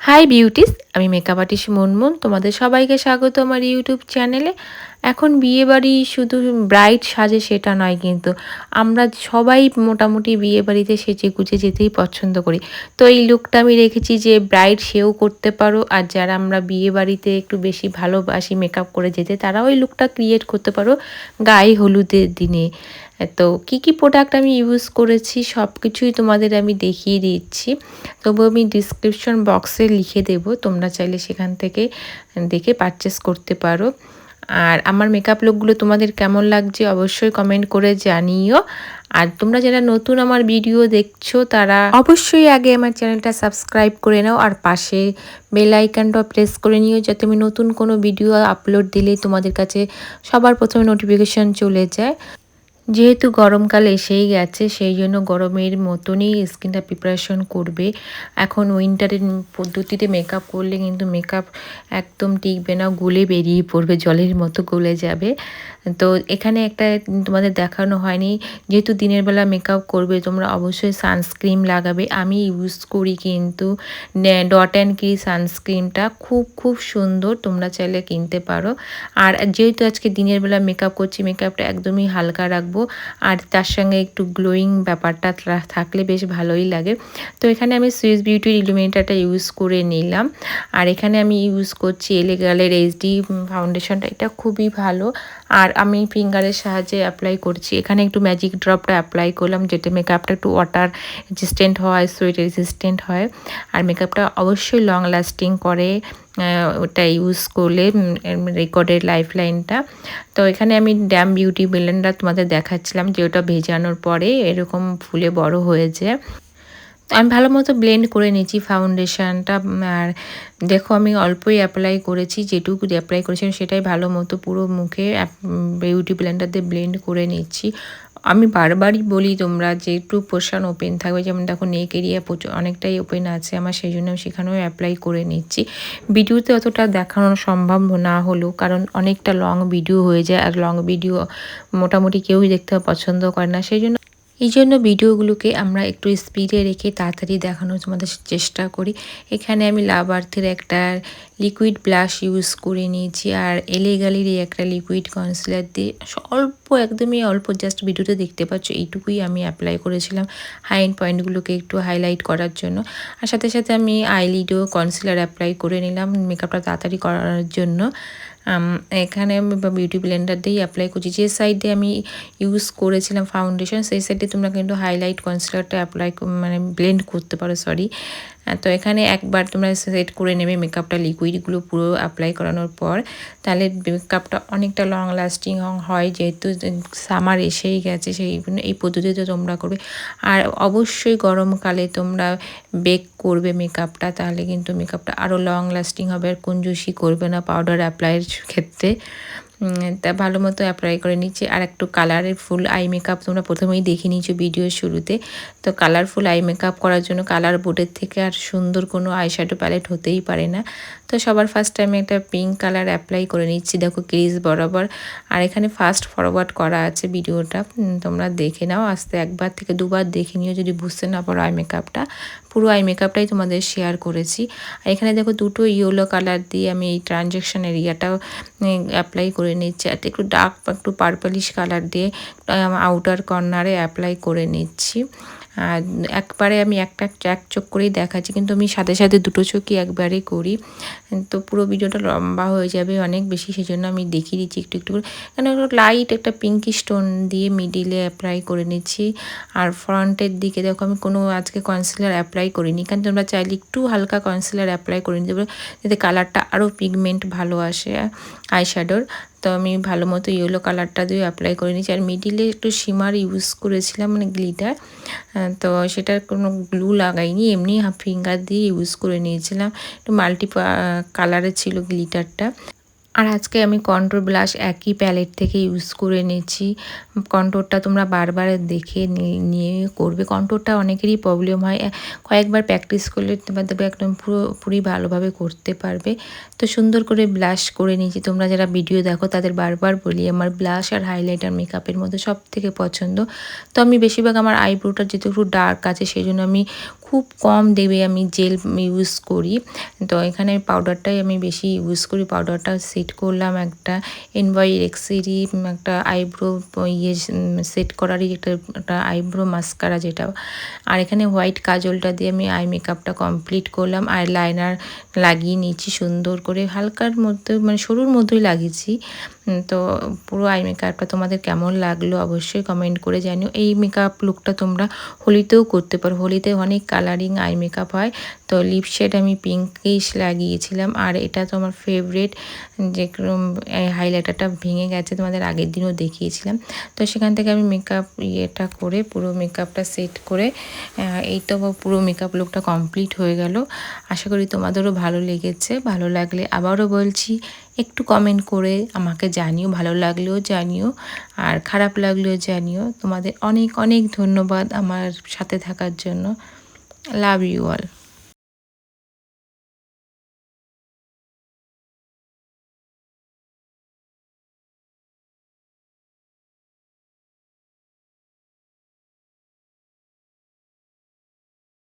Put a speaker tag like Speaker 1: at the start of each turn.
Speaker 1: High beauties, আমি makeup artist Munmun. তোমাদের সবাইকে স্বাগত আমার ইউটিউব চ্যানেলে। এখন বিয়েবাড়ি শুধু ব্রাইড সাজে সেটা নয়, কিন্তু আমরা সবাই মোটামুটি বিয়েবাড়িতে সেজে গুজে যেতেই পছন্দ করি। তো এই লুকটা আমি রেখেছি যে ব্রাইড সেও করতে পারো, আর যারা আমরা বিয়েবাড়িতে একটু বেশি ভালোবাসি মেকআপ করে যেতে তারাও এই লুকটা ক্রিয়েট করতে পারো গায়ে হলুদের দিনে। তো কি প্রোডাক্ট আমি ইউজ করেছি সব কিছুই তোমাদের আমি দেখিয়ে দিচ্ছি। তবু আমি ডিসক্রিপশন বক্সে লিখে দেব, তোমরা চাইলে সেখান থেকে দেখে পারচেস করতে পারো। আর আমার মেকআপ লুকগুলো তোমাদের কেমন লাগছে অবশ্যই কমেন্ট করে জানিও। আর তোমরা যারা নতুন আমার ভিডিও দেখছো তারা অবশ্যই আগে আমার চ্যানেলটা সাবস্ক্রাইব করে নাও, আর পাশে বেল আইকনটা প্রেস করে নিও, যাতে আমি নতুন কোনো ভিডিও আপলোড দিলেই তোমাদের কাছে সবার প্রথমে নোটিফিকেশান চলে যায়। যেহেতু গরমকাল এসেই গেছে, সেই জন্য গরমের মতনই স্কিনটা প্রিপারেশন করবে। এখন উইন্টারের পদ্ধতিতে মেকআপ করলে কিন্তু মেকআপ একদম টিকবে না, গলে বেরিয়ে পড়বে, জলের মতো গলে যাবে। তো এখানে একটা তোমাদের দেখানো হয়নি, যেহেতু দিনের বেলা মেকআপ করবে তোমরা অবশ্যই সানস্ক্রিন লাগাবে। আমি ইউজ করি কিন্তু ডট অ্যান্ড কি সানস্ক্রিনটা, খুব সুন্দর, তোমরা চাইলে কিনতে পারো। আর যেহেতু আজকে দিনের বেলা মেকআপ করছি, মেকআপটা একদমই হালকা রাখবো, আর তার সঙ্গে একটু গ্লোয়িং ব্যাপারটা থাকলে বেশ ভালোই লাগে। তো এখানে আমি সুইস বিউটির ইলুমিনেটারটা ইউজ করে নিলাম। আর এখানে আমি ইউজ করছি এলে গার্লের এইচডি ফাউন্ডেশনটা, এটা খুবই ভালো। আর আমি ফিঙ্গারের সাহায্যে অ্যাপ্লাই করছি। এখানে একটু ম্যাজিক ড্রপটা অ্যাপ্লাই করলাম, যেটা মেকআপটা একটু ওয়াটার রেজিস্ট্যান্ট হয়, সুইট রেজিস্ট্যান্ট হয়, আর মেকআপটা অবশ্যই লং লাস্টিং করে ওটা ইউজ করলে, রেকর্ডের লাইফ লাইনটা। তো এখানে আমি ড্যাম বিউটি ব্লেন্ডার তোমাদের দেখাচ্ছিলাম, যে ওটা ভেজানোর পরে এরকম ফুলে বড় হয়েছে। আমি ভালো মতো ব্লেন্ড করে নিয়েছি ফাউন্ডেশনটা। আর দেখো আমি অল্পই অ্যাপ্লাই করেছি, যেটুকু অ্যাপ্লাই করেছিলাম সেটাই ভালো মতো পুরো মুখে বিউটি ব্লেন্ডার দিয়ে ব্লেন্ড করে নিচ্ছি। আমি বারবারই বলি তোমরা যে একটু পোর্শন ওপেন থাকবে, যেমন দেখো নেক এরিয়া অনেকটাই ওপেন আছে আমার, সেই জন্য আমি সেখানেও অ্যাপ্লাই করে নিচ্ছি। ভিডিওতে অতটা দেখানো সম্ভব না হলেও, কারণ অনেকটা লং ভিডিও হয়ে যায়, আর লং ভিডিও মোটামুটি কেউই দেখতে পছন্দ করে না, সেই জন্য ভিডিওগুলোকে আমরা একটু স্পিডে রেখে তাড়াতাড়ি দেখানোর তোমাদের চেষ্টা করি। এখানে আমি লাভ আর্থের একটা লিকুইড ব্লাশ ইউজ করে নিয়েছি, আর এলে গালির একটা লিকুইড কনসিলার দিয়ে অল্প, একদমই অল্প, জাস্ট ভিডিওতে দেখতে পাচ্ছ এইটুকুই আমি অ্যাপ্লাই করেছিলাম হাই পয়েন্টগুলোকে একটু হাইলাইট করার জন্য। আর সাথে সাথে আমি আইলিডও কনসিলার অ্যাপ্লাই করে নিলাম মেকআপটা তাড়াতাড়ি করার জন্য। এখানে আমি বিউটি ব্লেন্ডার দিয়েই অ্যাপ্লাই করছি। যে সাইডে আমি ইউজ করেছিলাম ফাউন্ডেশন, সেই সাইডে তোমরা কিন্তু হাইলাইট কনসিলারটা অ্যাপ্লাই ব্লেন্ড করতে পারো, সরি। তো এখানে একবার তোমরা সেট করে নেবে মেকআপটা, লিকুইডগুলো পুরো অ্যাপ্লাই করানোর পর, তাহলে মেকআপটা অনেকটা লং লাস্টিং হয়। যেহেতু সামার এসেই গেছে, সেই এই পদ্ধতিতে তোমরা করবে। আর অবশ্যই গরমকালে তোমরা বেক করবে মেকআপটা, তাহলে কিন্তু মেকআপটা আরও লং লাস্টিং হবে, আর কঞ্জুসি করবে না পাউডার অ্যাপ্লাইয়ের ক্ষেত্রে। তা ভালো মতো অ্যাপ্লাই করে নিচ্ছি। আর একটু কালারফুল আই মেকআপ তোমরা প্রথমেই দেখে নিয়েছো ভিডিওর শুরুতে। তো কালারফুল আই মেকআপ করার জন্য কালার বোর্ডের থেকে আর সুন্দর কোনো আইশ্যাডো প্যালেট হতেই পারে না। তো সবার ফার্স্ট আমি একটা পিঙ্ক কালার অ্যাপ্লাই করে নিচ্ছি, দেখো ক্রিজ বরাবর। আর এখানে ফাস্ট ফরওয়ার্ড করা আছে ভিডিওটা, তোমরা দেখে নাও, আস্তে একবার থেকে দুবার দেখে নিও যদি বুঝতে না পারো আই মেকআপটা। পুরো আই মেকআপটাই তোমাদের শেয়ার করেছি। আর এখানে দেখো দুটো ইয়েলো কালার দিয়ে আমি এই ট্রানজ্যাকশন এরিয়াটাও অ্যাপ্লাই করে নিচ্ছি, আর একটু ডার্ক একটু পার্পলিশ কালার দিয়ে আউটার কর্নারে অ্যাপ্লাই করে নিচ্ছি। আর একবারে আমি এক চোখ করেই দেখাচ্ছি, কিন্তু আমি সাথে সাথে দুটো চোখই একবারে করি, তো পুরো ভিডিওটা লম্বা হয়ে যাবে অনেক বেশি, সেই জন্য আমি দেখিয়ে দিচ্ছি একটু একটু করে। কেন লাইট একটা পিঙ্কি স্টোন দিয়ে মিডিলে অ্যাপ্লাই করে নিচ্ছি। আর ফ্রন্টের দিকে দেখো আমি কোনো আজকে কনসিলার অ্যাপ্লাই করিনি, কারণ তোমরা চাইলে একটু হালকা কনসিলার অ্যাপ্লাই করে নিতে পারো, যাতে কালারটা আরও পিগমেন্ট ভালো আসে আইশ্যাডোর। তো আমি ভালো মতো ইয়েলো কালারটা দিয়ে অ্যাপ্লাই করে নিচ্ছি। আর মিডিলে একটু শিমার ইউজ করেছিলাম, মানে গ্লিটার, তো সেটার কোনো গ্লু লাগাইনি, এমনি ফিঙ্গার দিয়ে ইউজ করে নিয়েছিলাম। একটু মাল্টি কালারের ছিল গ্লিটারটা। আর আজকে আমি কন্ট্রোর ব্লাশ একই প্যালেট থেকে ইউজ করে নিয়েছি। কন্ট্রোরটা তোমরা বারবার দেখে নিয়ে করবে, কন্ট্রোরটা অনেকেরই প্রবলেম হয়, কয়েকবার প্র্যাকটিস করলে তোমরা একদম পুরোপুরি ভালোভাবে করতে পারবে। তো সুন্দর করে ব্লাশ করে নিয়েছি। তোমরা যারা ভিডিও দেখো তাদের বারবার বলি আমার ব্লাশ আর হাইলাইটার মেকআপের মধ্যে সব থেকে পছন্দ। তো আমি বেশিরভাগ আমার আইব্রোটা যেহেতু একটু ডার্ক আছে, সেই জন্য আমি খুব কম দেবে আমি জেল ইউজ করি। তো এখানে পাউডারটাই আমি বেশি ইউজ করি। পাউডারটা সেট করলাম একটা এনওয়াইএক্সেরই একটা আইব্রো ইয়ে সেট করারই একটা আইব্রো মাস্কারা যেটা। আর এখানে হোয়াইট কাজলটা দিয়ে আমি আই মেকআপটা কমপ্লিট করলাম। আই লাইনার লাগিয়ে নিয়েছি সুন্দর করে, হালকার মধ্যে মানে সরুর মধ্যেই লাগিয়েছি। তো পুরো আই মেকআপটা তোমাদের কেমন লাগলো অবশ্যই কমেন্ট করে জানিও। এই মেকআপ লুকটা তোমরা হোলিতেও করতে পারো। হোলিতে অনেক কালারিং আই মেকআপ হয়। তো লিপ শেড আমি পিঙ্কিশ লাগিয়েছিলাম। আর এটা তো আমার ফেভারিট, যে হাইলাইটারটা ভেঙে গেছে, তোমাদের আগের দিনও দেখিয়েছিলাম। তো সেখান থেকে আমি মেকআপ ইয়েটা করে পুরো মেকআপটা সেট করে এই তো পুরো মেকআপ লুকটা কমপ্লিট হয়ে গেল। আশা করি তোমাদেরও ভালো লেগেছে। ভালো লাগলে আবারও বলছি একটু কমেন্ট করে আমাকে জানিও, ভালো লাগলেও জানিও আর খারাপ লাগলেও জানিও। তোমাদের অনেক অনেক ধন্যবাদ আমার সাথে থাকার জন্য। Love you all.